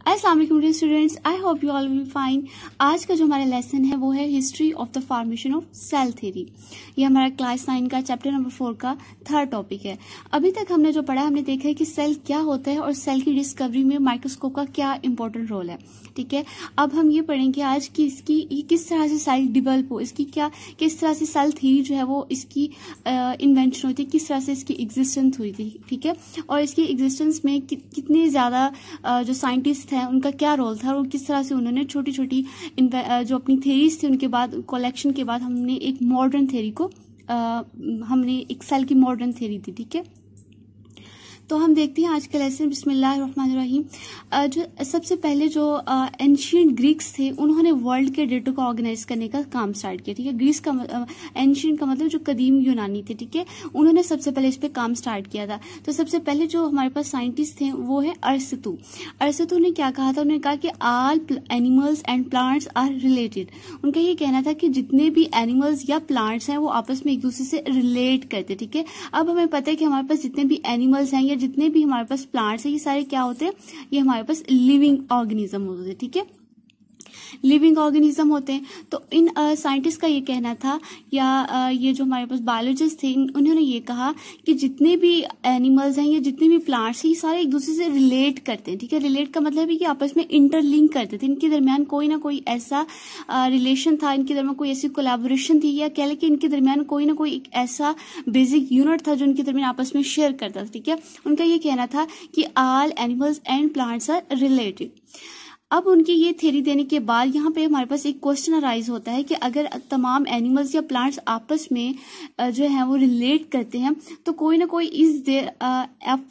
अस्सलाम वालेकुम students, I hope you all will fine. आज का जो हमारा लेसन है वो है history of the formation of cell theory. ये हमारा क्लास 9 का चैप्टर नंबर 4 का थर्ड टॉपिक है। अभी तक हमने जो पढ़ा, हमने देखा है कि सेल क्या होता है और सेल की डिस्कवरी में माइक्रोस्कोप का क्या इंपॉर्टेंट रोल है। ठीक है, अब हम ये पढ़ेंगे आज कि इसकी किस तरह से सेल डिवेल्प हो, इसकी किस तरह से सेल थ्योरी जो है वो इसकी इन्वेंशन हुई थी, किस तरह से इसकी एग्जिस्टेंस हुई थी। ठीक है, और इसकी एग्जिस्टेंस में कितने ज्यादा जो साइंटिस्ट हैं उनका क्या रोल था और किस तरह से उन्होंने छोटी छोटी जो अपनी थ्योरीज थी उनके बाद कलेक्शन के बाद हमने एक मॉडर्न थ्योरी को हमने एक सेल की मॉडर्न थ्योरी दी। ठीक है, तो हम देखते हैं आज का लेसन। बिस्मिल्लाहिर्रहमानिर्रहीम। जो सबसे पहले जो एंशियंट ग्रीक्स थे उन्होंने वर्ल्ड के डेटा को ऑर्गेनाइज करने का काम स्टार्ट किया। ठीक है, ग्रीस का एंशियंट का मतलब जो कदीम यूनानी थे। ठीक है, उन्होंने सबसे पहले इस पे काम स्टार्ट किया था। तो सबसे पहले जो हमारे पास साइंटिस्ट थे वो है अरस्तू। अरस्तू ने क्या कहा था, उन्होंने कहा कि all animals and plants are related. उनका ये कहना था कि जितने भी एनिमल्स या प्लांट्स हैं वो आपस में एक दूसरे से रिलेट करते। ठीक है, अब हमें पता है कि हमारे पास जितने भी एनिमल्स हैं या जितने भी हमारे पास प्लांट्स हैं ये सारे क्या होते हैं, ये हमारे पास लिविंग ऑर्गेनिज्म होते हैं। ठीक है, लिविंग ऑर्गेनिज्म होते हैं। तो इन साइंटिस्ट का ये कहना था या ये जो हमारे पास बायोलॉजिस्ट थे उन्होंने ये कहा कि जितने भी एनिमल्स हैं या जितने भी प्लांट्स हैं ये सारे एक दूसरे से रिलेट करते हैं। ठीक है, रिलेट का मतलब है कि आपस में इंटरलिंक करते थे, इनके दरमियान कोई ना कोई ऐसा रिलेशन था, इनके दरमियान कोई ऐसी कोलैबोरेशन थी, या कह लें कि इनके दरमियान कोई ना कोई एक ऐसा बेसिक यूनिट था जो इनके दरमियान आपस में शेयर करता था। ठीक है, उनका ये कहना था कि all animals and plants are related. अब उनकी ये थ्योरी देने के बाद यहाँ पे हमारे पास एक क्वेश्चन अराइज होता है कि अगर तमाम एनिमल्स या प्लांट्स आपस में जो है वो रिलेट करते हैं तो कोई ना कोई is there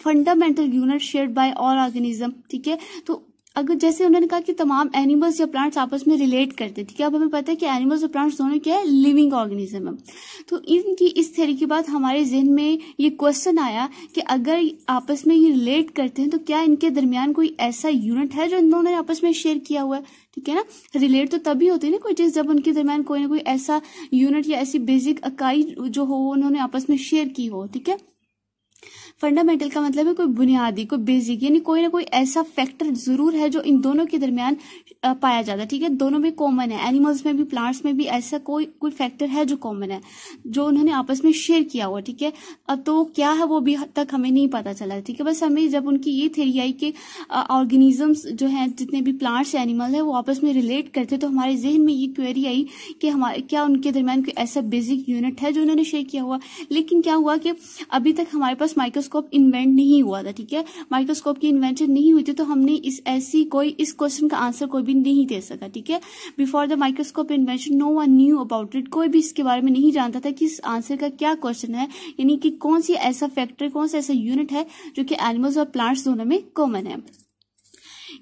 fundamental unit shared by all organism. ठीक है, तो अगर जैसे उन्होंने कहा कि तमाम एनिमल्स या प्लांट्स आपस में रिलेट करते हैं। ठीक है, अब हमें पता है कि एनिमल्स और प्लांट्स दोनों क्या है, लिविंग ऑर्गेनिज्म है। तो इनकी इस थ्योरी के बाद हमारे जहन में ये क्वेश्चन आया कि अगर आपस में ये रिलेट करते हैं तो क्या इनके दरमियान कोई ऐसा यूनिट है जो इन दोनों ने आपस में शेयर किया हुआ है। ठीक है ना, रिलेट तो तभी होती है ना कोई चीज जब उनके दरमियान कोई ना कोई ऐसा यूनिट या ऐसी बेसिक इकाई जो हो उन्होंने आपस में शेयर की हो। ठीक है, फंडामेंटल का मतलब है कोई बुनियादी, कोई बेसिक, यानी कोई ना कोई ऐसा फैक्टर जरूर है जो इन दोनों के दरमियान पाया जाता है। ठीक है, दोनों में कॉमन है, एनिमल्स में भी प्लांट्स में भी ऐसा कोई फैक्टर है जो कॉमन है, जो उन्होंने आपस में शेयर किया हुआ। ठीक है, अब तो क्या है वो भी तक हमें नहीं पता चला। ठीक है, बस हमें जब उनकी ये थ्योरी आई कि ऑर्गेनिजम्स जो है जितने भी प्लांट्स एनिमल है वो आपस में रिलेट करते, तो हमारे जहन में ये क्वेरी आई कि हमारे क्या उनके दरमियान कोई ऐसा बेसिक यूनिट है जो उन्होंने शेयर किया हुआ। लेकिन क्या हुआ कि अभी तक हमारे पास माइक्रोस्कोप इन्वेंट नहीं हुआ था। ठीक है, माइक्रोस्कोप की इन्वेंशन नहीं हुई थी तो हमने इस क्वेश्चन का आंसर कोई भी नहीं दे सका। ठीक है, before the microscope invention no one knew about it. कोई भी इसके बारे में नहीं जानता था कि इस आंसर का क्या क्वेश्चन है, यानी कि कौन सी ऐसा फैक्टर, कौन सा ऐसा यूनिट है जो कि एनिमल्स और प्लांट्स दोनों में कॉमन है।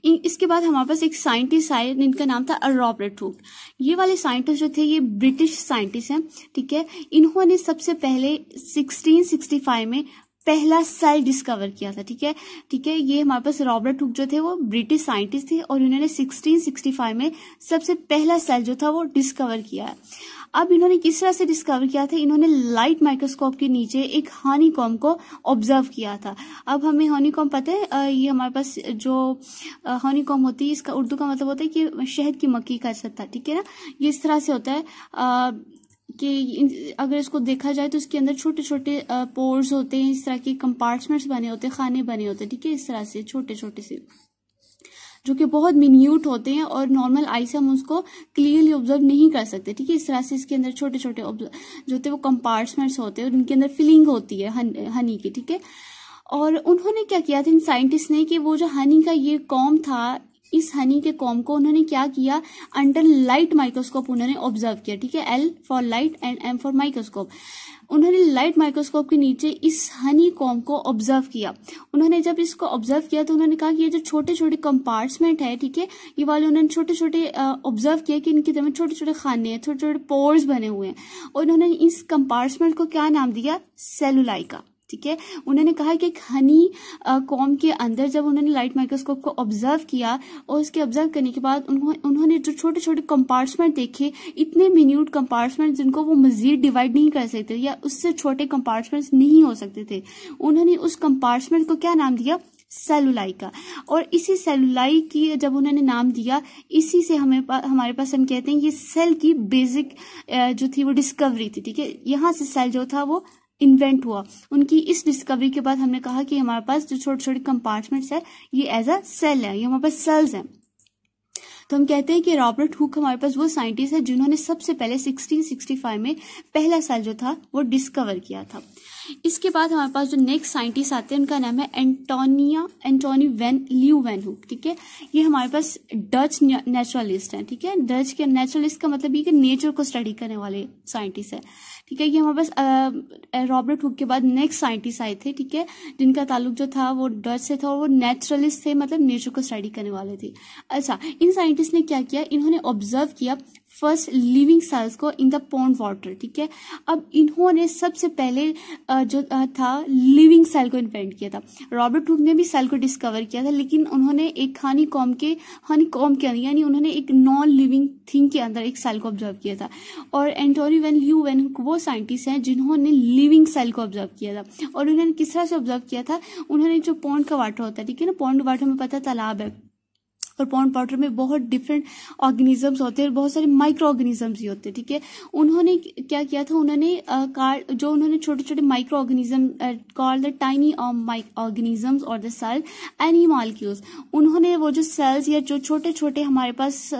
इसके बाद हमारे पास एक साइंटिस्ट आए जिनका नाम था रॉबर्ट हुक। ये वाले साइंटिस्ट जो थे ये ब्रिटिश साइंटिस्ट हैं। ठीक है, इन्होंने सबसे पहले 1665 में पहला सेल डिस्कवर किया था। ठीक है, ये हमारे पास रॉबर्ट हुक जो थे वो ब्रिटिश साइंटिस्ट थे और इन्होंने 1665 में सबसे पहला सेल जो था वो डिस्कवर किया है। अब इन्होंने किस तरह से डिस्कवर किया था, इन्होंने लाइट माइक्रोस्कोप के नीचे एक हनीकॉम्ब को ऑब्जर्व किया था। अब हमें हनीकॉम्ब पता है, ये हमारे पास जो हनीकॉम्ब होती है इसका उर्दू का मतलब होता है कि शहद की मक्खी का छत्ता। ठीक है ना, ये इस तरह से होता है कि अगर इसको देखा जाए तो इसके अंदर छोटे छोटे पोर्स होते हैं, इस तरह के कंपार्टमेंट्स बने होते हैं, खाने बने होते हैं। ठीक है, इस तरह से छोटे छोटे से जो कि बहुत मिन्यूट होते हैं और नॉर्मल आई से हम उसको क्लियरली ऑब्जर्व नहीं कर सकते। ठीक है, इस तरह से इसके अंदर छोटे छोटे जो होते हैं वो कंपार्टमेंट्स होते हैं और उनके अंदर फिलिंग होती है हनी की। ठीक है, और उन्होंने क्या किया था इन साइंटिस्ट ने कि वो जो हनी का ये कॉम्ब था, इस हनी के कॉम्ब को उन्होंने क्या किया, अंडर लाइट माइक्रोस्कोप उन्होंने ऑब्जर्व किया। ठीक है, L for light and M for microscope. उन्होंने लाइट माइक्रोस्कोप के नीचे इस हनी कॉम्ब को ऑब्जर्व किया। उन्होंने जब इसको ऑब्जर्व किया तो उन्होंने कहा कि ये जो छोटे छोटे कंपार्टमेंट है, ठीक है, ये वाले उन्होंने छोटे छोटे ऑब्जर्व किया कि इनके दरमियान छोटे छोटे खाने हैं, छोटे छोटे पोर्स बने हुए हैं, और उन्होंने इस कंपार्टमेंट को क्या नाम दिया, सेलुलाई का। ठीक है, उन्होंने कहा कि एक हनी कॉम्ब के अंदर जब उन्होंने लाइट माइक्रोस्कोप को ऑब्जर्व किया और उसके ऑब्जर्व करने के बाद उन्होंने जो छोटे छोटे कंपार्टमेंट देखे, इतने मिन्यूट कंपार्टमेंट जिनको वो मजीद डिवाइड नहीं कर सकते या उससे छोटे कंपार्टमेंट्स नहीं हो सकते थे, उन्होंने उस कंपार्टमेंट को क्या नाम दिया, सेलुलाई का। और इसी सेलुलाई की जब उन्होंने नाम दिया, इसी से हमारे पास हम कहते हैं ये सेल की बेसिक जो थी वो डिस्कवरी थी। ठीक है, यहाँ से सेल जो था वो इन्वेंट हुआ। उनकी इस डिस्कवरी के बाद हमने कहा कि हमारे पास जो छोटे छोटे कंपार्टमेंट्स है ये एज अ सेल है, ये हमारे पास सेल्स हैं। तो हम कहते हैं कि रॉबर्ट हुक हमारे पास वो साइंटिस्ट है जिन्होंने सबसे पहले 1665 में पहला सेल जो था वो डिस्कवर किया था। इसके बाद हमारे पास जो नेक्स्ट साइंटिस्ट आते हैं उनका नाम है एंटोनी वैन ल्यूवेनहुक। ठीक है, ये हमारे पास डच नेचुरलिस्ट हैं। ठीक है, डच के नेचुरलिस्ट का मतलब ये कि नेचर को स्टडी करने वाले साइंटिस्ट है। ठीक है, ये हमारे पास रॉबर्ट हुक के बाद नेक्स्ट साइंटिस्ट आए थे। ठीक है, जिनका ताल्लुक जो था वो डच से था और वो नेचुरलिस्ट थे, मतलब नेचर को स्टडी करने वाले थे। अच्छा, इन साइंटिस्ट ने क्या किया, इन्होंने ऑब्जर्व किया फर्स्ट लिविंग सेल्स को इन द पॉन्ड वाटर। ठीक है, अब इन्होंने सबसे पहले जो था लिविंग सेल को इन्वेंट किया था। रॉबर्ट हुक ने भी सेल को डिस्कवर किया था, लेकिन उन्होंने एक हनीकॉम्ब के अंदर, यानी उन्होंने एक नॉन लिविंग थिंग के अंदर एक सेल को ऑब्जर्व किया था। और एंटोनी वैन ल्यूवेनहुक वो साइंटिस्ट हैं जिन्होंने लिविंग सेल को ऑब्जर्व किया था। और उन्होंने किस तरह से ऑब्जर्व किया था, उन्होंने जो पॉन्ड का वाटर होता है, ठीक है ना, पॉन्ड वाटर में पता तालाब है, और पॉन्ड वाटर में बहुत डिफरेंट ऑर्गेनिजम्स होते हैं और बहुत सारे माइक्रो ऑर्गेनिजम्स भी होते हैं। ठीक है, उन्होंने क्या किया था, उन्होंने छोटे छोटे micro organism called the tiny organisms और द सेल एनिमॉलिक्यूल्स, उन्होंने वो जो सेल्स या जो छोटे छोटे हमारे पास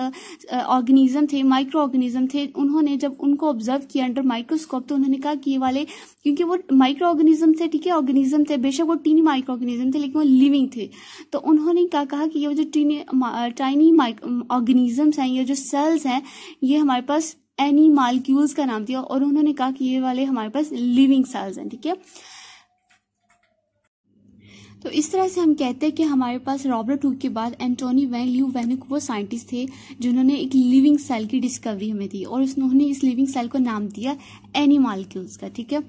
ऑर्गेनिज्म थे, माइक्रो ऑर्गेनिज्म थे, उन्होंने जब उनको ऑब्जर्व किया अंडर माइक्रोस्कोप, तो उन्होंने कहा कि ये वाले, क्योंकि वो माइक्रो ऑर्गेनिज्म थे, ठीक है, ऑर्गेनिज्म थे, बेशक वो टीनी माइक्रो ऑर्गेनिज्म थे लेकिन वो लिविंग थे। तो उन्होंने क्या कहा कि ये जो टाइनी ऑर्गेनिजम्स हैं, ये जो सेल्स हैं, ये हमारे पास एनिमॉलिक्यूल्स का नाम दिया और उन्होंने कहा कि ये वाले हमारे पास लिविंग सेल्स हैं। ठीक है, तो इस तरह से हम कहते हैं कि हमारे पास रॉबर्ट हुक के बाद एंटोनी वैन ल्यूवेनहुक वो साइंटिस्ट थे जिन्होंने एक लिविंग सेल की डिस्कवरी हमें दी और उन्होंने इस लिविंग सेल को नाम दिया एनिमॉलिक्यूल्स का। ठीक है,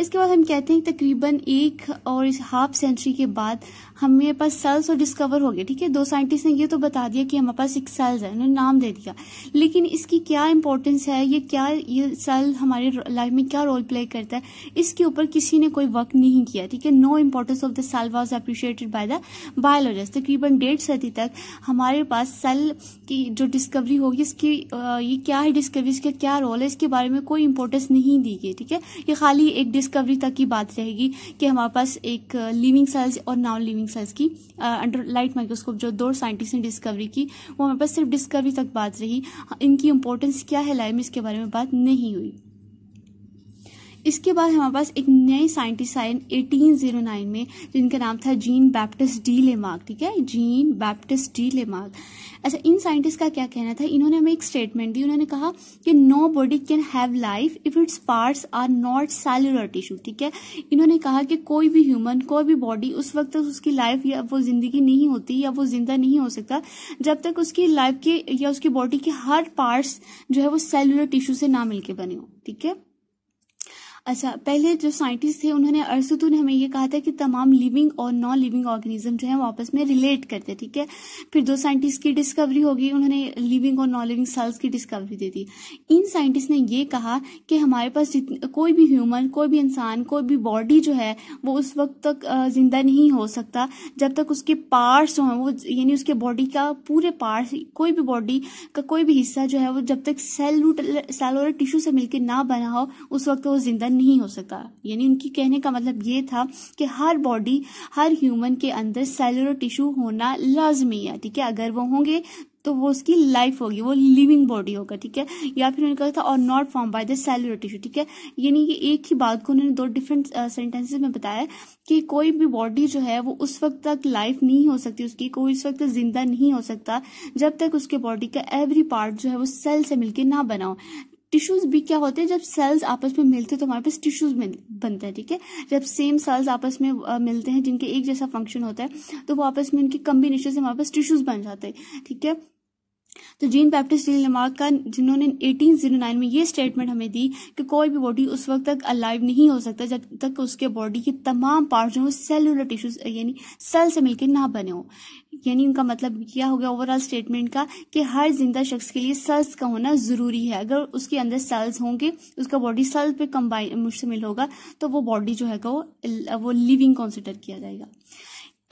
इसके बाद हम कहते हैं तकरीबन 1.5 सेंचुरी के बाद हमें पास सेल्स और डिस्कवर हो गए। ठीक है, दो साइंटिस्ट ने ये तो बता दिया कि हमारे पास एक सेल्स है, उन्होंने नाम दे दिया, लेकिन इसकी क्या इंपॉर्टेंस है, ये सेल हमारे लाइफ में क्या रोल प्ले करता है, इसके ऊपर किसी ने कोई वर्क नहीं किया। ठीक है, no importance of the cell was appreciated by the biologist. तकरीबन 1.5 सदी तक हमारे पास सेल की जो डिस्कवरी होगी, इसकी ये क्या है डिस्कवरी, इसका क्या रोल है, इसके बारे में कोई इंपॉर्टेंस नहीं दी गई। ठीक है, ये खाली एक डिस्कवरी तक की बात रहेगी कि हमारे पास एक लिविंग सेल्स और नॉन लिविंग सेल्स की अंडर लाइट माइक्रोस्कोप जो दो साइंटिस्ट ने डिस्कवरी की, वो हमारे पास सिर्फ डिस्कवरी तक बात रही, इनकी इंपॉर्टेंस क्या है लाइफ में इसके बारे में बात नहीं हुई। इसके बाद हमारे पास एक नए साइंटिस्ट आए 1809 में जिनका नाम था जीन बैप्टिस्ट डी लेमार्क। ठीक है, जीन बैप्टिस्ट डी लेमार्क। अच्छा, इन साइंटिस्ट का क्या कहना था, इन्होंने हमें एक स्टेटमेंट दी, उन्होंने कहा कि no body can have life if its parts are not cellular tissue. ठीक है, इन्होंने कहा कि कोई भी ह्यूमन, कोई भी बॉडी उस वक्त तक उसकी लाइफ या वो जिंदगी नहीं होती या वो जिंदा नहीं हो सकता जब तक उसकी लाइफ के या उसकी बॉडी के हर पार्ट्स जो है वो सेलुलर टिश्यू से ना मिलके बने हो। ठीक है, अच्छा, पहले जो साइंटिस्ट थे उन्होंने अरस्तु ने हमें ये कहा था कि तमाम लिविंग और नॉन लिविंग ऑर्गेनिज्म जो है वो आपस में रिलेट करते हैं। ठीक है, फिर दो साइंटिस्ट की डिस्कवरी होगी, उन्होंने लिविंग और नॉन लिविंग सेल्स की डिस्कवरी दे दी। इन साइंटिस्ट ने ये कहा कि हमारे पास कोई भी ह्यूमन, कोई भी इंसान, कोई भी बॉडी जो है वो उस वक्त तक जिंदा नहीं हो सकता जब तक उसके पार्ट्स जो है वो, यानी उसके बॉडी का पूरे पार्ट्स, कोई भी बॉडी का कोई भी हिस्सा जो है वो जब तक सेलुलर टिश्यू से मिलकर ना बना हो उस वक्त वो जिंदा नहीं हो सकता। यानी उनकी कहने का मतलब ये था कि हर बॉडी, हर ह्यूमन के अंदर सेलुलर टिश्यू होना लाजमी है। ठीक है, अगर वो होंगे तो वो उसकी लाइफ होगी, वो लिविंग बॉडी होगा। ठीक है, या फिर उन्होंने कहा था और not form by the cellular tissue. ठीक है, यानी कि एक ही बात को उन्होंने दो डिफरेंट सेंटेंसेस में बताया कि कोई भी बॉडी जो है वो उस वक्त तक लाइफ नहीं हो सकती, उसकी कोई उस वक्त तक जिंदा नहीं हो सकता जब तक उसके बॉडी का एवरी पार्ट जो है वो सेल से मिलकर ना बना हो। टिश्यूज भी क्या होते हैं, जब सेल्स आपस में मिलते हैं तो हमारे पास टिश्यूज बनते हैं। ठीक है, जब सेम सेल्स आपस में मिलते हैं जिनके एक जैसा फंक्शन होता है तो वो आपस में इनकी कम्बिनेशन से हमारे पास टिश्यूज बन जाते हैं। ठीक है, तो जीन बैप्टिस्ट डी लेमार्क का, जिन्होंने 1809 में ये स्टेटमेंट हमें दी कि कोई भी बॉडी उस वक्त तक अलाइव नहीं हो सकता जब तक उसके बॉडी के तमाम पार्ट जो है सेलुलर टिश्यूज यानी सेल से मिलकर ना बने हो। यानी उनका मतलब क्या हो गया ओवरऑल स्टेटमेंट का कि हर जिंदा शख्स के लिए सेल्स का होना जरूरी है। अगर उसके अंदर सेल्स होंगे, उसका बॉडी सेल पे कंबाइन मुश्तमिल होगा तो वो बॉडी जो है वो लिविंग कंसिडर किया जाएगा।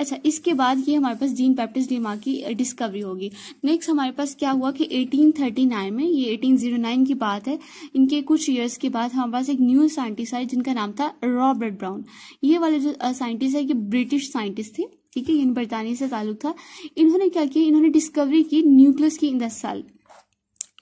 अच्छा, इसके बाद ये हमारे पास जीन बैप्टिस्ट डी की डिस्कवरी होगी। नेक्स्ट हमारे पास क्या हुआ कि 1839 में, ये 1809 की बात है, इनके कुछ ईयर्स के बाद हमारे पास एक न्यू साइंटिस्ट आए जिनका नाम था रॉबर्ट ब्राउन। ये वाले जो साइंटिस्ट है, ये ब्रिटिश साइंटिस्ट थे, ठीक है, इन बरतानिया से ताल्लुक था। इन्होंने क्या किया, इन्होंने डिस्कवरी की न्यूक्लियस की इन द सेल,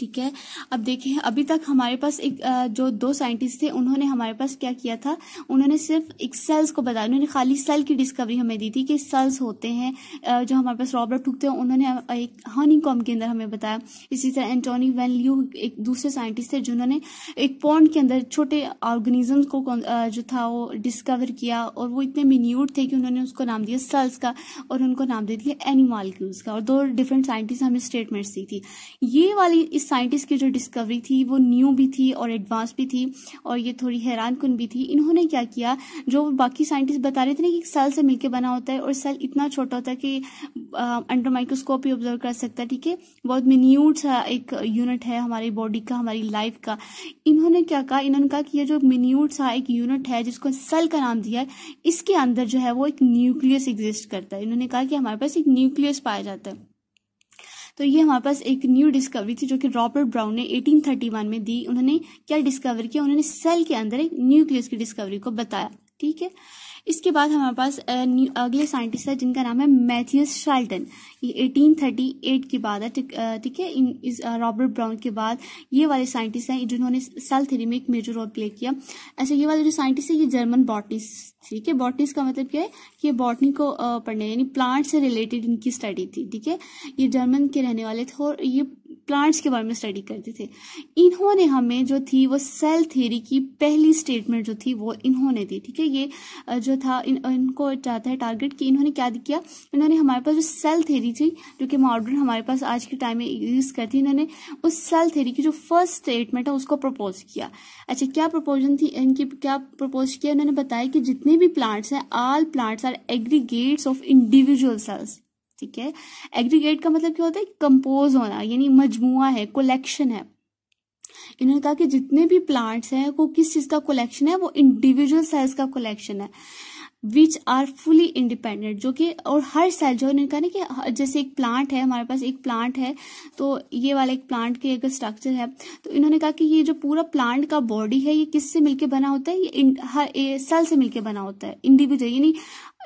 ठीक है। अब देखिए, अभी तक हमारे पास एक जो दो साइंटिस्ट थे, उन्होंने हमारे पास क्या किया था, उन्होंने सिर्फ एक सेल्स को बताया, उन्होंने खाली सेल की डिस्कवरी हमें दी थी कि सेल्स होते हैं। जो हमारे पास रॉबर्ट हुक थे, उन्होंने एक हनीकॉम्ब के अंदर हमें बताया। इसी तरह एंटोनी वैन ल्यू एक दूसरे साइंटिस्ट थे जिन्होंने एक पॉन्ड के अंदर छोटे ऑर्गेनिजम्स को जो था वो डिस्कवर किया, और वो इतने मिन्यूट थे कि उन्होंने उसको नाम दिया सेल्स का, और उनको नाम दे दिया एनिमॉलिक्यूल्स का। और दो डिफरेंट साइंटिस्ट हमें स्टेटमेंट्स दी थी। ये वाली इस साइंटिस्ट की जो डिस्कवरी थी वो न्यू भी थी और एडवांस भी थी, और ये थोड़ी हैरान कुन भी थी। इन्होंने क्या किया, जो बाकी साइंटिस्ट बता रहे थे ना कि सेल से मिलकर बना होता है, और सेल इतना छोटा होता है कि अंडर माइक्रोस्कोप ही ऑब्जर्व कर सकता है, ठीक है, बहुत मिन्यूट सा एक यूनिट है हमारी बॉडी का, हमारी लाइफ का। इन्होंने क्या कहा, इन्होंने कहा कि ये जो मिन्यूट सा एक यूनिट है जिसको सेल का नाम दिया है, इसके अंदर जो है वो एक न्यूक्लियस एग्जिस्ट करता है। इन्होंने कहा कि हमारे पास एक न्यूक्लियस पाया जाता है। तो ये हमारे पास एक न्यू डिस्कवरी थी जो कि रॉबर्ट ब्राउन ने 1831 में दी। उन्होंने क्या डिस्कवर किया, उन्होंने सेल के अंदर एक न्यूक्लियस की डिस्कवरी को बताया, ठीक है। इसके बाद हमारे पास अगले साइंटिस्ट है जिनका नाम है मैथ्यूस शेल्टन। ये 1838 की बात है, ठीक है। इस रॉबर्ट ब्राउन के बाद ये वाले साइंटिस्ट हैं जिन्होंने सेल थ्योरी में एक मेजर रोल प्ले किया। अच्छा, ये वाले जो साइंटिस्ट है ये जर्मन बॉटनिस्ट, ठीक है। बॉटनिस्ट का मतलब क्या है कि ये बॉटनी को पढ़ने, यानी प्लांट से रिलेटेड इनकी स्टडी थी, ठीक है। ये जर्मन के रहने वाले थे और ये प्लांट्स के बारे में स्टडी करते थे। इन्होंने हमें जो थी वो सेल थ्योरी की पहली स्टेटमेंट जो थी वो इन्होंने दी, ठीक है। ये जो था इनको चाहता है टारगेट कि इन्होंने क्या किया, इन्होंने हमारे पास जो सेल थ्योरी थी जो कि मॉडर्न हमारे पास आज के टाइम में यूज करती, इन्होंने उस सेल थ्योरी की जो फर्स्ट स्टेटमेंट है उसको प्रपोज किया। अच्छा, क्या प्रपोजन थी इनकी, क्या प्रपोज किया, उन्होंने बताया कि जितने भी प्लांट्स हैं, all plants are aggregates of individual cells, ठीक है। एग्रीगेट का मतलब क्या होता है, कंपोज होना, यानी मजमुआ है, कलेक्शन है। इन्होंने कहा कि जितने भी प्लांट्स हैं वो किस चीज का कलेक्शन है, वो इंडिविजुअल सेल्स का कलेक्शन है, विच आर फुली इंडिपेंडेंट, जो कि, और हर सेल जो इन्होंने कहा ना कि जैसे एक प्लांट है, हमारे पास एक प्लांट है, तो ये वाला एक प्लांट के अगर स्ट्रक्चर है, तो इन्होंने कहा कि ये जो पूरा प्लांट का बॉडी है ये किससे मिलके बना होता है, ये हर सेल से मिलके बना होता है, इंडिविजुअल, यानी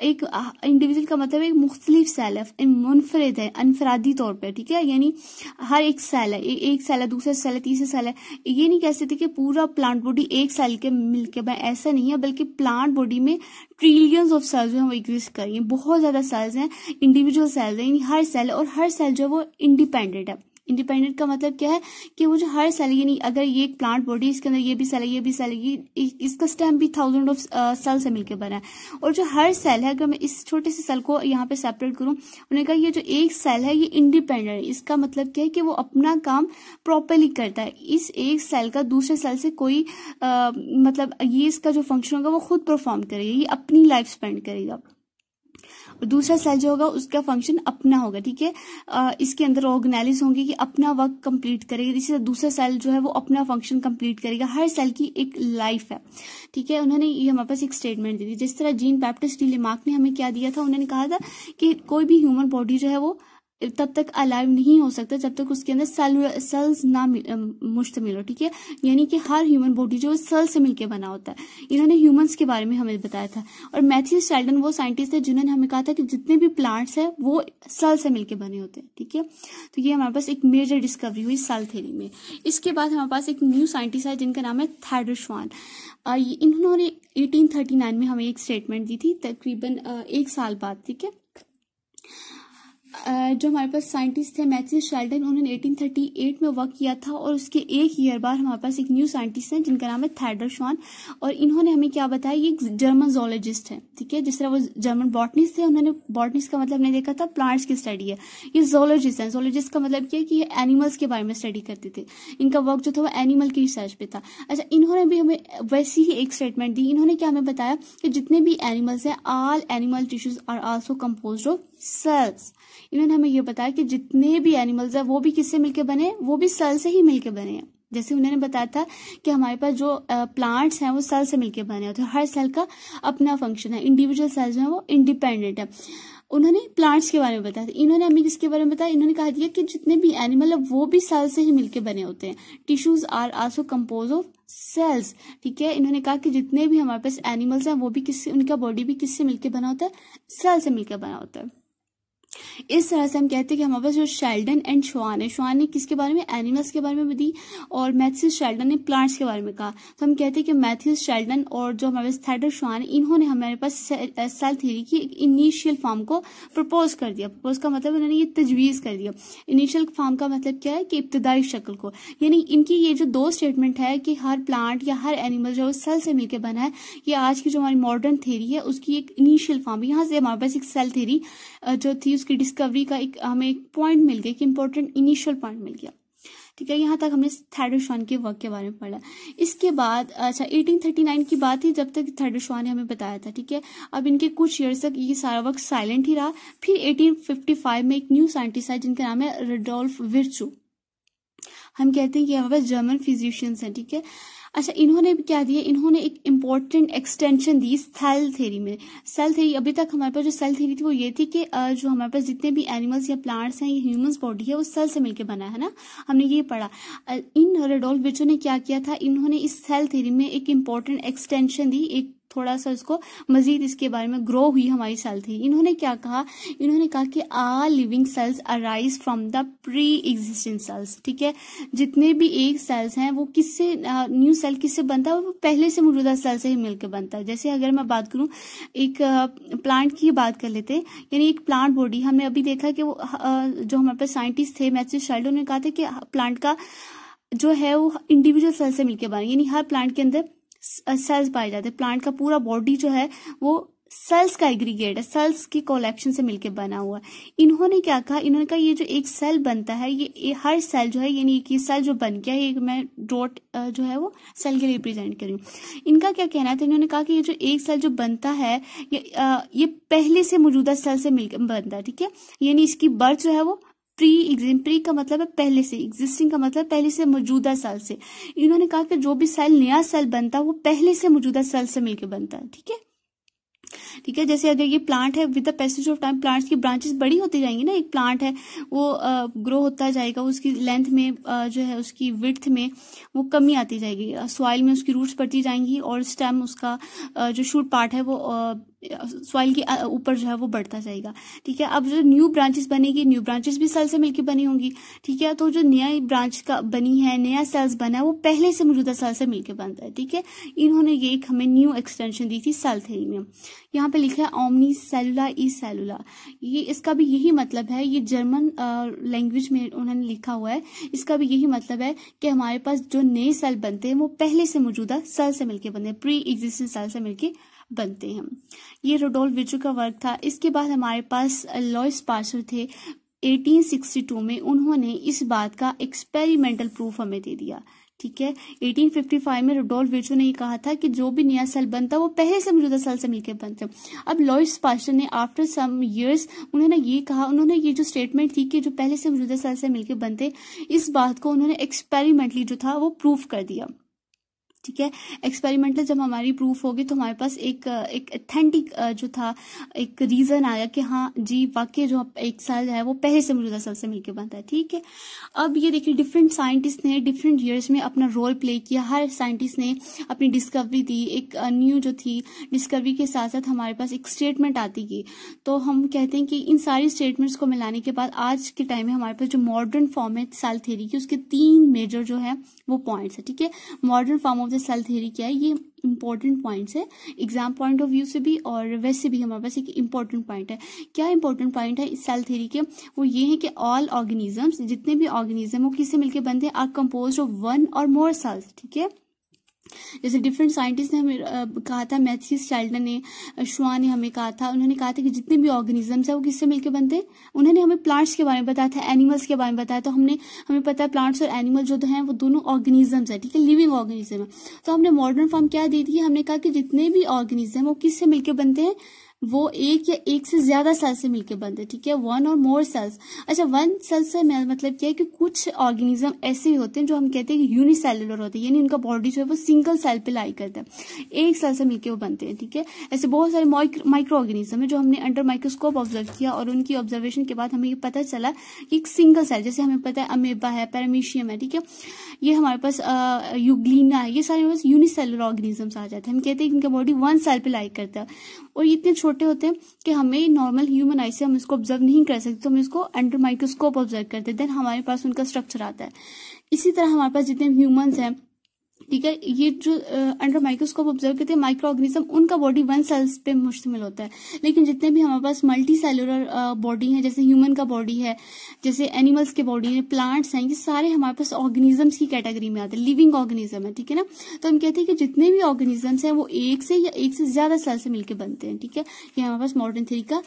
एक इंडिविजुअल का मतलब एक मुख्तलिफ सेल है, मुनफरिद है, अनफरादी तौर पर, ठीक है। यानी हर एक सेल है, एक सेल है, दूसरा सेल है, तीसरा सेल है। ये नहीं कह सकते कि पूरा प्लांट बॉडी एक सेल के मिलके बना, ऐसा नहीं है, बल्कि प्लांट बॉडी में ट्रिलियंस ऑफ सेल्स जो है वो एग्जिस्ट कर रही है, बहुत ज्यादा सेल्स हैं, इंडिविजुअल सेल्स हैं, यानी हर सेल, और हर सेल जो है वो इंडिपेंडेंट है। इंडिपेंडेंट का मतलब क्या है कि वो जो हर सेल, यानी अगर ये एक प्लांट बॉडी, इसके अंदर ये भी सेल है, ये भी सेल है, ये इसका स्टेम भी थाउजेंड ऑफ सेल से मिलकर बना है, और जो हर सेल है, अगर मैं इस छोटे से सेल को यहाँ पे सेपरेट करूं, उन्होंने कहा ये जो एक सेल है ये इंडिपेंडेंट है। इसका मतलब क्या है कि वो अपना काम प्रॉपरली करता है, इस एक सेल का दूसरे सेल से कोई मतलब ये इसका जो फंक्शन होगा वो खुद परफॉर्म करेगा, ये अपनी लाइफ स्पेंड करेगा, और दूसरा सेल जो होगा उसका फंक्शन अपना होगा, ठीक है। इसके अंदर ऑर्गेनेलिज होंगे कि अपना वर्क कंप्लीट करेगा, इसी तरह दूसरा सेल जो है वो अपना फंक्शन कंप्लीट करेगा। हर सेल की एक लाइफ है, ठीक है। उन्होंने ये हमारे पास एक स्टेटमेंट दी थी, जिस तरह जीन बैप्टिस्ट डी लेमार्क ने हमें क्या दिया था, उन्होंने कहा था कि कोई भी ह्यूमन बॉडी जो है वो तब तक अलाइव नहीं हो सकता जब तक उसके अंदर सेल्स ना मुश्तमिल हो, ठीक है। यानी कि हर ह्यूमन बॉडी जो सेल से मिलकर बना होता है। इन्होंने ह्यूमंस के बारे में हमें बताया था। और मैथ्यूस शेल्टन वो साइंटिस्ट थे जिन्होंने हमें कहा था कि जितने भी प्लांट्स हैं वो सेल से मिलकर बने होते हैं, ठीक है। तो ये हमारे पास एक मेजर डिस्कवरी हुई सेल थ्योरी में। इसके बाद हमारे पास एक न्यू साइंटिस्ट है जिनका नाम है थॉमस श्वान। इन्होंने 1839 में हमें एक स्टेटमेंट दी थी, तकरीबन एक साल बाद, ठीक है। जो हमारे पास साइंटिस्ट थे मैथ्यूस शेल्टन, उन्होंने 1838 में वर्क किया था, और उसके एक ईयर बाद हमारे पास एक न्यू साइंटिस्ट हैं जिनका नाम है थॉमस श्वान, और इन्होंने हमें क्या बताया, ये एक जर्मन जोलॉजिस्ट है, ठीक है। जिस तरह वो जर्मन बॉटनिस्ट थे, उन्होंने बॉटनिस्ट का मतलब नहीं देखा था प्लांट्स की स्टडी है, ये जोलॉजिस्ट है। जोलॉजिस्ट का मतलब क्या है कि ये एनिमल्स के बारे में स्टडी करते थे, इनका वर्क जो था वो एनिमल की रिसर्च पे था। अच्छा, इन्होंने भी हमें वैसी ही एक स्टेटमेंट दी। इन्होंने क्या हमें बताया कि जितने भी एनिमल्स हैं, all animal tissues are also composed of cells. इन्होंने हमें ये बताया कि जितने भी एनिमल्स हैं वो भी किससे मिलके बने हैं, वो भी सेल से ही मिलके बने हैं। जैसे उन्होंने बताया था कि हमारे पास जो प्लांट्स हैं वो सेल से मिलके बने होते हैं, हर सेल का अपना फंक्शन है, इंडिविजुअल सेल्स जो है वो इंडिपेंडेंट है। उन्होंने प्लांट्स के बारे में बताया था। इन्होंने हमें किसके बारे में बताया, इन्होंने कहा दिया कि जितने भी एनिमल है वो भी सेल से ही मिलकर बने होते हैं। Tissues are also compose of cells, ठीक है। इन्होंने कहा कि जितने भी हमारे पास एनिमल्स हैं वो भी किससे, उनका बॉडी भी किससे मिलकर बना होता है, सेल से मिलकर बना होता है। इस तरह से हम कहते हैं कि हमारे पास जो शेल्डन एंड श्वान है, श्वान ने किसके बारे में, एनिमल्स के बारे में दी, और मैथ्यूज शेल्डन ने प्लांट्स के बारे में कहा। तो हम कहते हैं कि मैथ्यूज शेल्डन और जो हमारे पास थेडर श्वान है, इन्होंने हमारे पास सेल थ्योरी की इनिशियल फॉर्म को प्रपोज कर दिया। प्रपोज का मतलब उन्होंने ये तजवीज़ कर दिया। इनिशियल फॉर्म का मतलब क्या है कि इब्तदाई शक्ल को, यानी इनकी ये जो दो स्टेटमेंट है कि हर प्लांट या हर एनिमल जो सेल से मिलकर बना है, ये आज की जो हमारी मॉडर्न थ्योरी है उसकी एक इनिशियल फॉर्म। यहाँ से हमारे पास एक सेल थ्योरी जो थी उसकी डिस्कवरी का हमें एक पॉइंट मिल गया, कि इंपॉर्टेंट इनिशियल पॉइंट मिल गया, ठीक है। यहाँ तक हमने थेडर श्वान के वर्क के बारे में पढ़ा। इसके बाद 1839 की बात थी जब तक थेडर श्वान ने हमें बताया था, ठीक है। अब इनके कुछ ईयर्स तक ये सारा वर्क साइलेंट ही रहा। फिर 1855 में एक न्यू साइंटिस्ट आए जिनका नाम है रुडोल्फ विर्चू। हम कहते हैं कि हमारे पास जर्मन फिजिशियंस हैं, ठीक है। अच्छा, इन्होंने क्या दिया, इन्होंने एक इम्पॉर्टेंट एक्सटेंशन दी सेल थ्योरी में। सेल थ्योरी, अभी तक हमारे पास जो सेल थ्योरी थी वो ये थी कि जो हमारे पास जितने भी एनिमल्स या प्लांट्स हैं, ये ह्यूमंस बॉडी है वो सेल से मिलकर बना है ना, हमने ये पढ़ा। इन रुडोल्फ विर्चू ने क्या किया था, इन्होंने इस सेल थ्योरी में एक इम्पॉर्टेंट एक्सटेंशन दी, एक थोड़ा सा इसको मजीद इसके बारे में ग्रो हुई हमारी सेल थ्योरी। इन्होंने क्या कहा, इन्होंने कहा कि all living cells arise from the pre existing cells, ठीक है। जितने भी एक सेल्स हैं वो किससे, न्यू सेल किससे बनता है, वो पहले से मौजूदा सेल से ही मिलकर बनता है। जैसे अगर मैं बात करूं, एक प्लांट की बात कर लेते हैं, यानी एक प्लांट बॉडी, हमने अभी देखा कि वो जो हमारे पास साइंटिस्ट थे मैथ्यू शेल्डन ने कहा था कि प्लांट का जो है वो इंडिविजुअल सेल से मिलकर बना, यानी हर प्लांट के अंदर सेल्स पाए जाते हैं। प्लांट का पूरा बॉडी जो है वो सेल्स का एग्रीगेट है, सेल्स की कलेक्शन से मिलकर बना हुआ है। इन्होंने क्या कहा, इन्होंने कहा ये जो एक सेल बनता है, ये हर सेल जो है, यानी एक सेल जो बन गया है, मैं डॉट जो है वो सेल के लिए रिप्रेजेंट करूँ। इनका क्या कहना था, इन्होंने कहा कि ये जो एक सेल जो बनता है ये पहले से मौजूदा सेल से मिलकर बनता है, ठीक है। यानी इसकी बर्थ जो है वो प्री का मतलब है पहले से, एग्जिस्टिंग का मतलब पहले से मौजूदा सेल से। इन्होंने कहा कि जो भी सेल नया सेल बनता है वो पहले से मौजूदा सेल से मिलकर बनता है, ठीक है, ठीक है। जैसे अगर ये प्लांट है, with the passage of time plants की ब्रांचेस बड़ी होती जाएंगी ना। एक प्लांट है वो ग्रो होता जाएगा, उसकी लेंथ में जो है उसकी विड्थ में वो कमी आती जाएगी, सॉइल में उसकी रूट्स बढ़ती जाएंगी और स्टेम उसका जो शूट पार्ट है वो सॉइल के ऊपर जो है वो बढ़ता जाएगा, ठीक है। अब जो न्यू ब्रांचेस बनेगी, न्यू ब्रांचेस भी सेल से मिलकर बनी होंगी, ठीक है। तो जो नया ब्रांच का बनी है, नया सेल्स बना है, वो पहले से मौजूदा सेल से मिलकर बनता है, ठीक है। इन्होंने ये एक हमें न्यू एक्सटेंशन दी थी सेल थ्योरी में। यहाँ पे लिखा है ओमनी सेलुला ई सेलुला, ये इसका भी यही मतलब है, ये जर्मन लैंग्वेज में उन्होंने लिखा हुआ है। इसका भी यही मतलब है कि हमारे पास जो नए सेल बनते हैं वो पहले से मौजूदा सेल से मिलकर बनते हैं, प्री एग्जिस्टिंग सेल से मिलकर बनते हैं। ये रुडोल्फ विर्चू का वर्क था। इसके बाद हमारे पास लॉइस पास्चर थे। 1862 में उन्होंने इस बात का एक्सपेरिमेंटल प्रूफ हमें दे दिया, ठीक है। 1855 में रुडोल्फ विर्चू ने ये कहा था कि जो भी नया सेल बनता है वो पहले से मौजूदा सेल से मिलकर बनता है। अब लॉइस पास्चर ने आफ्टर सम इयर्स उन्होंने ये कहा, उन्होंने ये जो स्टेटमेंट थी कि जो पहले से मौजूदा सेल से मिलकर बनते, इस बात को उन्होंने एक्सपेरिमेंटली जो था वो प्रूफ कर दिया, ठीक है। एक्सपेरिमेंटल जब हमारी प्रूफ होगी तो हमारे पास एक अथेंटिक जो था एक रीजन आया कि हाँ जी वाकई जो एक सेल है वो पहले से मौजूदा सेल से मिलकर बनता है, ठीक है। अब ये देखिए डिफरेंट साइंटिस्ट ने डिफरेंट ईयर्स में अपना रोल प्ले किया, हर साइंटिस्ट ने अपनी डिस्कवरी दी। एक न्यू जो थी डिस्कवरी के साथ साथ हमारे पास एक स्टेटमेंट आती गई। तो हम कहते हैं कि इन सारी स्टेटमेंट्स को मिलाने के बाद आज के टाइम में हमारे पास जो मॉडर्न फॉर्म है सेल थ्योरी की, उसके 3 मेजर जो है वो पॉइंट्स है, ठीक है। Modern form of cell theory क्या है, ये इंपॉर्टेंट पॉइंट्स है एग्जाम पॉइंट ऑफ व्यू से भी और वैसे भी हमारे पास एक इंपॉर्टेंट पॉइंट है। क्या इंपॉर्टेंट पॉइंट है इस सेल थ्योरी के, वो ये है कि ऑल ऑर्गेनिजम्स, जितने भी ऑर्गेनिज्म वो किससे मिलकर बनते हैं, आर कंपोज्ड ऑफ 1 और मोर सेल्स, ठीक है। जैसे डिफरेंट साइंटिस्ट ने हमें कहा था, मैथ्यू शेल्डन ने, श्वान ने हमें कहा था, उन्होंने कहा था कि जितने भी ऑर्गेनिजम्स है वो किससे मिलकर बनते हैं। उन्होंने हमें प्लांट्स के बारे में बताया था, एनिमल्स के बारे में बताया, तो हमें पता है प्लांट्स और एनिमल जो हैं वो दोनों ऑर्गेनिजम्स है, ठीक है, लिविंग ऑर्गेनिज्म है। तो हमने मॉडर्न फॉर्म क्या दी थी, हमने कहा कि जितने भी ऑर्गेनिज्म वो किससे मिलकर बनते हैं, वो एक या एक से ज्यादा सेल से मिलकर बनते हैं, ठीक है, वन और मोर सेल्स। अच्छा, वन सेल से मतलब क्या है कि कुछ ऑर्गेनिज्म ऐसे भी होते हैं जो हम कहते हैं कि यूनिसेलुलर होते हैं, यानी उनका बॉडी जो है वो सिंगल सेल पे लाई करता है, एक सेल से मिलकर वो बनते हैं, ठीक है। ऐसे बहुत सारे माइक्रो ऑर्गेनिज्म है जो हमने अंडर माइक्रोस्कोप ऑब्जर्व किया और उनकी ऑब्जर्वेशन के बाद हमें ये पता चला कि एक सिंगल सेल, जैसे हमें पता है अमेबा है, पैरामीशियम है, ठीक है, ये हमारे पास यूग्लिना है, ये सारे हमारे पास यूनिसेलुलर ऑर्गेनिजम्स आ जाते हैं। हम कहते हैं कि इनका बॉडी वन सेल पे लाई करता है और ये इतने छोटे होते हैं कि हमें नॉर्मल ह्यूमन आई से हम इसको ऑब्जर्व नहीं कर सकते, तो हम इसको अंडर माइक्रोस्कोप ऑब्जर्व करते हैं, देन हमारे पास उनका स्ट्रक्चर आता है। इसी तरह हमारे पास जितने ह्यूमंस हैं, ठीक है, ये जो अंडर माइक्रोस्कोप ऑब्जर्व करते हैं माइक्रो ऑर्गेनिज्म, उनका बॉडी वन सेल्स पे मुश्तमिल होता है। लेकिन जितने भी हमारे पास मल्टी सेलुलर बॉडी है, जैसे ह्यूमन का बॉडी है, जैसे एनिमल्स के बॉडी है, प्लांट्स हैं, ये सारे हमारे पास ऑर्गेनिजम्स की कैटेगरी में आते हैं, लिविंग ऑर्गेनिज्म है, ठीक है ना। तो हम कहते हैं कि जितने भी ऑर्गेनिजम्स हैं वो एक से या एक से ज्यादा सेल से मिलकर बनते हैं, ठीक है। ये हमारे पास मॉडर्न थ्योरी का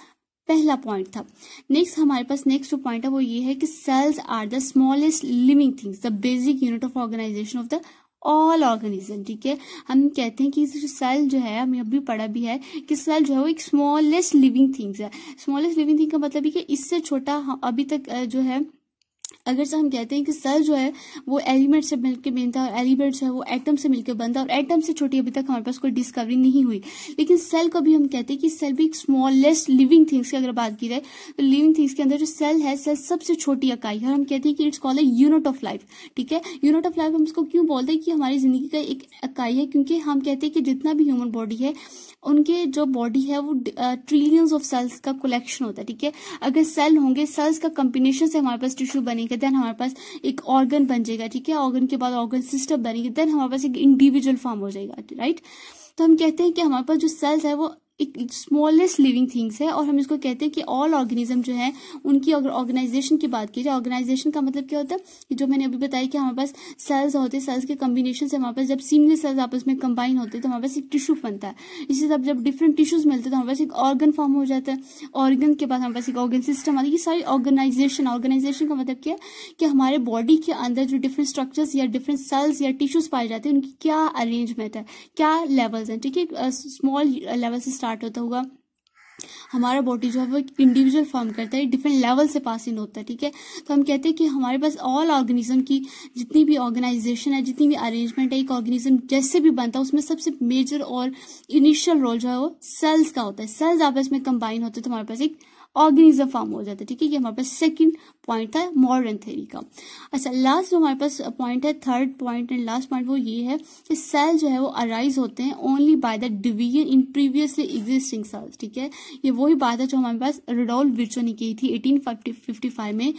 पहला पॉइंट था। नेक्स्ट हमारे पास नेक्स्ट जो पॉइंट है वो ये है कि cells are the smallest living things, the basic unit of organisation of the all organism, ठीक है। हम कहते हैं कि सेल जो है, हमें अभी पढ़ा भी है कि सेल जो है वो एक स्मॉलेस्ट लिविंग थिंग्स है। स्मॉलेस्ट लिविंग थिंग का मतलब है कि इससे छोटा अभी तक जो है, अगर से हम कहते हैं कि सेल जो है वो एलिमेंट से मिलकर बनता है और एलिमेंट जो है वो एटम से मिलकर बनता है और एटम से छोटी अभी तक हमारे पास कोई डिस्कवरी नहीं हुई। लेकिन सेल को भी हम कहते हैं कि सेल भी एक स्मॉलेस्ट लिविंग थिंग्स की अगर बात की जाए तो लिविंग थिंग्स के अंदर जो सेल है, सेल सबसे छोटी इकाई है और हम कहते हैं कि it's called unit of life, ठीक है। यूनिट ऑफ लाइफ हम इसको क्यों बोलते हैं कि हमारी जिंदगी का एक इकाई है, क्योंकि हम कहते हैं कि जितना भी ह्यूमन बॉडी है उनके जो बॉडी है वो ट्रिलियंस ऑफ सेल्स का कलेक्शन होता है, ठीक है। अगर सेल होंगे, सेल्स का कॉम्बिनेशन से हमारे पास टिश्यू बनेगा, देन हमारे पास एक ऑर्गन बन जाएगा, ठीक है। ऑर्गन के बाद ऑर्गन सिस्टम बनेगी, देन हमारे पास एक इंडिविजुअल फॉर्म हो जाएगा, राइट। तो हम कहते हैं कि हमारे पास जो सेल्स है वो एक स्मॉलेस्ट लिविंग थिंग्स है और हम इसको कहते हैं कि ऑल ऑर्गेनिज्म जो है उनकी अगर ऑर्गेनाइजेशन की बात की जाए, ऑर्गेनाइजेशन का मतलब क्या होता है कि जो मैंने अभी बताया कि हमारे पास सेल्स होते हैं, सेल्स के कॉम्बिनेशन से हमारे पास जब सिंगल सेल्स आपस में कंबाइन होते हैं तो हमारे पास एक टिश्यू बनता है। इसी तरह जब डिफरेंट टिश्यूज मिलते हैं तो हमारे पास एक ऑर्गन फॉर्म हो जाता है, ऑर्गन के बाद हमारे पास एक ऑर्गन सिस्टम आता है। ये सारी ऑर्गेनाइजेशन का मतलब क्या है कि हमारे बॉडी के अंदर जो डिफरेंट स्ट्रक्चर्स या डिफरेंट सेल्स या टिश्यूज पाए जाते हैं उनकी क्या अरेंजमेंट है, क्या लेवल्स हैं, ठीक है। स्मॉल लेवल से स्टार्ट होता होगा, हमारा बॉडी जो है वो एक इंडिविजुअल फॉर्म करता है, डिफरेंट लेवल से पास इन होता है, ठीक है। तो हम कहते हैं कि हमारे पास ऑल ऑर्गेनिज्म की जितनी भी ऑर्गेनाइजेशन है, जितनी भी अरेंजमेंट है, एक ऑर्गेनिज्म जैसे भी बनता है उसमें सबसे मेजर और इनिशियल रोल जो है वो सेल्स का होता है। सेल्स आपस में कंबाइन होते हैं तो हमारे पास एक ऑर्गेनिज्म फॉर्म हो जाता है, ठीक है। ये हमारे पास सेकंड पॉइंट था मॉडर्न थ्योरी का। अच्छा, लास्ट जो हमारे पास पॉइंट है, third point and last point, वो ये है कि सेल जो है वो अराइज होते हैं only by the division in previously existing cells, ठीक है। ये वही बात है जो हमारे पास रुडोल्फ विर्चो ने की थी 1855 में।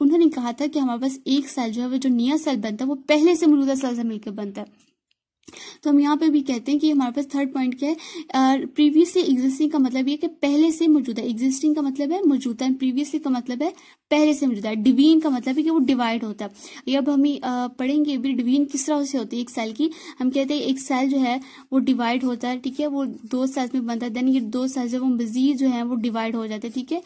उन्होंने कहा था कि हमारे पास एक सेल जो है वो जो नया सेल बनता है वो पहले से मौजूदा सेल से मिलकर बनता है। तो हम यहाँ पे भी कहते हैं कि हमारे पास थर्ड पॉइंट क्या है, प्रीवियसली एग्जिस्टिंग का मतलब ये कि पहले से मौजूदा, एग्जिस्टिंग का मतलब है मौजूदा, प्रीवियसली का मतलब है पहले से मौजूदा, डिवीजन का मतलब है कि वो डिवाइड होता है। ये अब हम पढ़ेंगे भी डिवीजन किस तरह से होती है एक सेल की। हम कहते हैं एक सेल जो है वो डिवाइड होता है, ठीक है, वो दो सेल्स में बनता है, देन ये दो सेल्स जो वो मजीद जो है वो डिवाइड हो जाते हैं, ठीक है।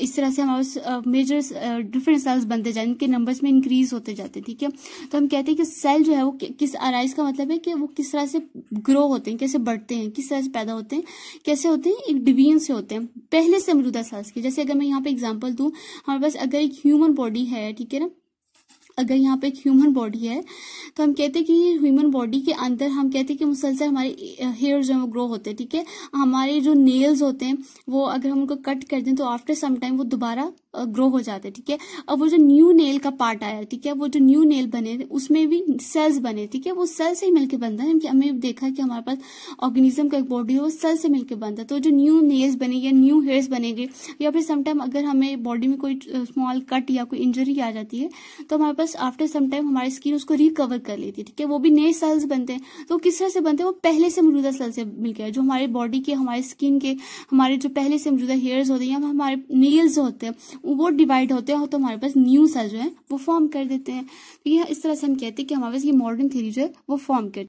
इस तरह से हमारे पास मेजर डिफरेंट सेल्स बनते जाते हैं, इनके नंबर्स में इंक्रीज होते जाते हैं, ठीक है। तो हम कहते हैं कि सेल जो है वो किस अराइज का मतलब है कि वो किस तरह से ग्रो होते हैं, कैसे बढ़ते हैं, किस तरह से पैदा होते हैं, कैसे होते हैं, एक डिवीजन से होते हैं पहले से मौजूदा सेल्स के। जैसे अगर मैं यहाँ पे एग्जांपल दूं, हमारे पास अगर एक ह्यूमन बॉडी है, ठीक है ना, अगर यहाँ पे एक ह्यूमन बॉडी है तो हम कहते हैं कि ह्यूमन बॉडी के अंदर हम कहते हैं कि मुसलसल हमारे हेयर जो है वो ग्रो होते हैं, ठीक है। हमारे जो नेल्स होते हैं वो अगर हम उनको कट कर दें तो आफ्टर सम टाइम वो दोबारा ग्रो हो जाते हैं, ठीक है। अब वो जो न्यू नेल का पार्ट आया, ठीक है, वो जो न्यू नेल बने उसमें भी सेल्स बने, ठीक है, वो सेल से ही मिलकर बनता है। हमें देखा कि हमारे पास ऑर्गेनिज्म का एक बॉडी है वो सेल से मिलकर बनता है। तो जो न्यू नेल्स बनेंगे, न्यू हेयर्स बनेंगे, या फिर समटाइम अगर हमें बॉडी में कोई स्मॉल कट या कोई इंजरी आ जाती है तो हमारे पास आफ्टर सम टाइम हमारी स्किन उसको रिकवर कर लेती है, ठीक है, वो भी नए सेल्स बनते हैं। तो किस तरह से बनते हैं, वो पहले से मौजूदा सेल से मिलकर, जो हमारे बॉडी के, हमारे स्किन के, हमारे जो पहले से मौजूदा हेयर्स होते हैं या हमारे नेल्स होते हैं वो डिवाइड होते हैं तो हमारे पास न्यू सेल जो है वो फॉर्म कर देते हैं। तो ये इस तरह से हम कहते हैं कि हमारे पास ये मॉडर्न थ्योरी जो है वो फॉर्म करती है।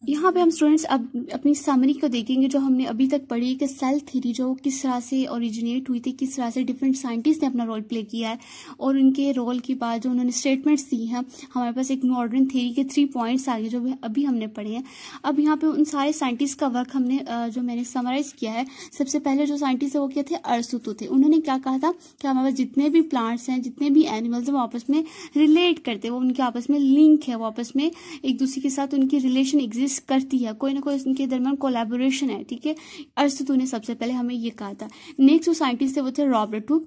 यहाँ पे हम स्टूडेंट्स अब अपनी समरी को देखेंगे जो हमने अभी तक पढ़ी कि सेल थ्योरी जो किस तरह से ओरिजिनेट हुई थी, किस तरह से डिफरेंट साइंटिस्ट ने अपना रोल प्ले किया है, और उनके रोल के बाद जो उन्होंने स्टेटमेंट्स दी हैं, हमारे पास एक मॉडर्न थ्योरी के 3 पॉइंट्स आ गए जो अभी हमने पढ़े हैं। अब यहाँ पे उन सारे साइंटिस्ट का वर्क हमने जो मैंने समराइज किया है। सबसे पहले जो साइंटिस्ट है वो क्या थे, अरस्तु थे। उन्होंने क्या कहा था कि हमारे पास जितने भी प्लांट्स हैं, जितने भी एनिमल्स हैं, वो आपस में रिलेट करते हैं, वो उनके आपस में लिंक है, वो आपस में एक दूसरे के साथ उनकी रिलेशन एग्जिस्ट करती है, कोई ना कोई उनके दरमियान कोलैबोरेशन है। ठीक है, अरस्तु ने सबसे पहले हमें ये कहा था। नेक्स्ट जो साइंटिस्ट थे वो थे रॉबर्ट हुक।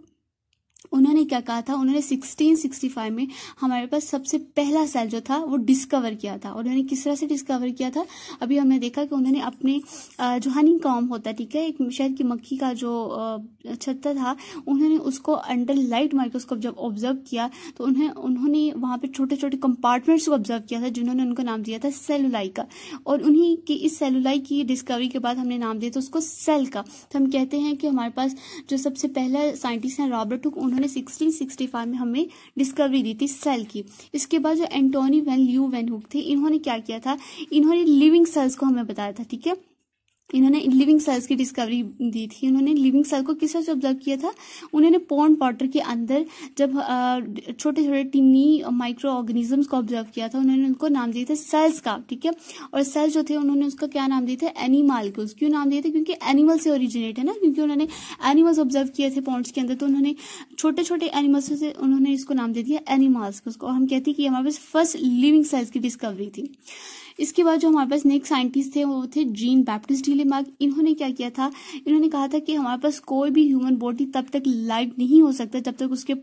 उन्होंने क्या कहा था, उन्होंने 1665 में हमारे पास सबसे पहला सेल जो था वो डिस्कवर किया था। उन्होंने किस तरह से डिस्कवर किया था, अभी हमने देखा कि उन्होंने अपने जो हनी कॉम होता है, ठीक है, एक शहद की मक्खी का जो छत्ता था, उन्होंने उसको अंडर लाइट माइक्रोस्कोप जब ऑब्जर्व किया तो उन्होंने वहां पे छोटे छोटे कंपार्टमेंट्स को ऑब्जर्व किया था, जिन्होंने उनको नाम दिया था सेलुलाई का। और उन्हीं की इस सेलुलाई की डिस्कवरी के बाद हमने नाम दिया था उसको सेल का। तो हम कहते हैं कि हमारे पास जो सबसे पहला साइंटिस्ट है रॉबर्ट हुक, उन्होंने 1665 में हमें डिस्कवरी दी थी सेल की। इसके बाद जो एंटोनी वैन ल्यू वैन हुक थे, इन्होंने क्या किया था, इन्होंने लिविंग सेल्स को हमें बताया था। ठीक है, इन्होंने लिविंग सेल्स की डिस्कवरी दी थी। उन्होंने लिविंग सेल को किस तरह से ऑब्जर्व किया था, उन्होंने पॉन्ड वाटर के अंदर जब छोटे छोटे टिनी माइक्रो ऑर्गेनिजम्स को ऑब्जर्व किया था, उन्होंने उनको नाम दिए थे सेल्स का। ठीक है, और सेल्स जो थे उन्होंने उसका क्या नाम दिए थे, एनिमल्स। क्यों नाम दिए थे, क्योंकि एनिमल से ओरिजिनेट है ना, क्योंकि उन्होंने एनिमल्स ऑब्जर्व किए थे पॉन्ड्स के अंदर, तो उन्होंने छोटे छोटे एनिमल्स से उन्होंने इसको नाम दे दिया एनिमल्स को। और हम कहते हैं कि हमारे पास फर्स्ट लिविंग सेल्स की डिस्कवरी थी। इसके बाद जो हमारे पास नेक्स्ट साइंटिस्ट थे वो थे जीन बैप्टिस्ट डीलेमार्क। इन्होंने क्या किया था, इन्होंने कहा था कि हमारे पास कोई भी ह्यूमन बॉडी तब तक लाइव नहीं हो सकता जब तक उसके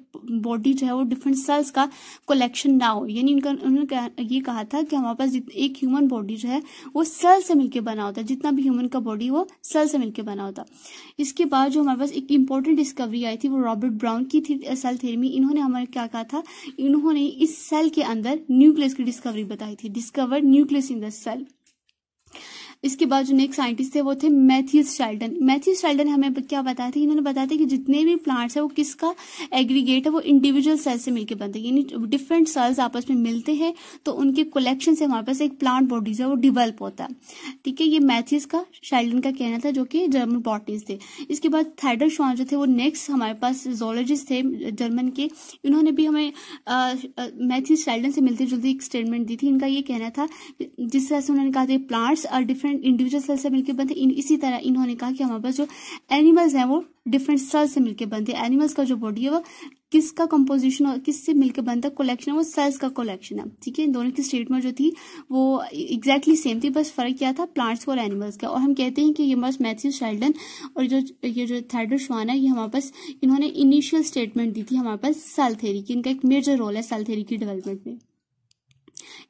बॉडी जो है वो डिफरेंट सेल्स का कलेक्शन ना हो। यानी उन्होंने ये कहा था कि हमारे पास एक ह्यूमन बॉडी जो है वो सेल से मिलकर बना होता है, जितना भी ह्यूमन का बॉडी वो सेल से मिलकर बना होता। इसके बाद जो हमारे पास एक इंपॉर्टेंट डिस्कवरी आई थी वो रॉबर्ट ब्राउन की थी सेल थ्योरी में। इन्होंने हमारे क्या कहा था, इन्होंने इस सेल के अंदर न्यूक्लियस की डिस्कवरी बताई थी, discover nucleus in the cell. इसके बाद जो नेक्स्ट साइंटिस्ट थे वो थे मैथ्यूज शेल्डन। मैथ्यूज शेल्डन ने हमें क्या बताया था, इन्होंने बताया था कि जितने भी प्लांट्स है वो किसका एग्रीगेट है, वो इंडिविजुअल सेल से मिलकर बनते हैं। यानी डिफरेंट सेल्स आपस में मिलते हैं तो उनके कलेक्शन से हमारे पास एक प्लांट बॉडीज है वो डिवेल्प होता है। ठीक है, ये मैथ्यूज का शेल्डन का कहना था, जो कि जर्मन बॉटनिस्ट थे। इसके बाद थैडर श्वान जो थे वो नेक्स्ट हमारे पास जोलॉजिस्ट थे जर्मन के। इन्होंने भी हमें मैथ्यूज शेल्डन से मिलती जुलती एक स्टेटमेंट दी थी। इनका ये कहना था, जिस तरह से उन्होंने कहा था प्लांट्स और डिफरेंट इंडिविजुअल सेल से मिलकर बनते, इसी तरह इन्होंने कहा कि हमारे पास जो एनिमल्स हैं वो डिफरेंट सेल से मिलकर बनते हैं। एनिमल्स का जो बॉडी है वो किसका कंपोजिशन और किससे मिलकर बनता है, कलेक्शन है वो सेल्स का कलेक्शन है। ठीक है, इन दोनों की स्टेटमेंट जो थी वो एग्जैक्टली सेम थी, बस फर्क क्या था प्लांट्स का और एनिमल्स का। और हम कहते हैं कि ये हमारे मैथ्यूज शेल्डन और ये जो थैडर श्वान है, ये हमारे पास इन्होंने इनिशियल स्टेटमेंट दी थी हमारे पास सेल थ्योरी की। इनका एक मेजर रोल है सेल थ्योरी की डेवलपमेंट में।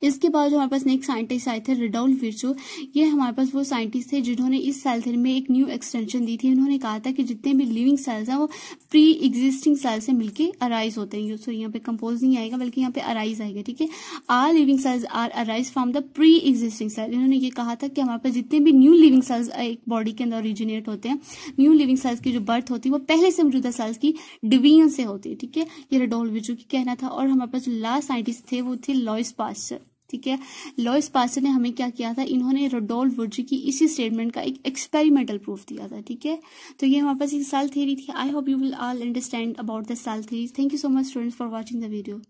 इसके बाद जो हमारे पास नेक्स्ट साइंटिस्ट आए थे रुडोल्फ विर्चो। ये हमारे पास वो साइंटिस्ट थे जिन्होंने इस सेल थ्योरी में एक न्यू एक्सटेंशन दी थी। उन्होंने कहा था कि जितने भी लिविंग सेल्स हैं वो प्री एग्जिस्टिंग सेल से मिलके अराइज होते हैं। सो यहाँ पे कंपोज नहीं आएगा बल्कि यहाँ पे अराइज आएगा। ठीक है, are living cells are arise from the pre existing cell. इन्होंने ये कहा था कि हमारे पास जितने भी न्यू लिविंग सेल्स एक बॉडी के अंदर ओरिजिनेट होते हैं, न्यू लिविंग सेल्स की जो बर्थ होती है वो पहले से मौजूदा सेल्स की डिवीजन से होती है। ठीक है, ये रुडोल्फ विर्चो की कहना था। और हमारे पास लास्ट साइंटिस्ट थे वो थे लुईस पास्चर। ठीक है, लुईस पास्चर ने हमें क्या किया था, इन्होंने रुडोल्फ विर्चो की इसी स्टेटमेंट का एक एक्सपेरिमेंटल प्रूफ दिया था। ठीक है, तो ये हमारे पास एक सेल थ्योरी थी। I hope you will all understand about the cell theory. Thank you so much students for watching the video.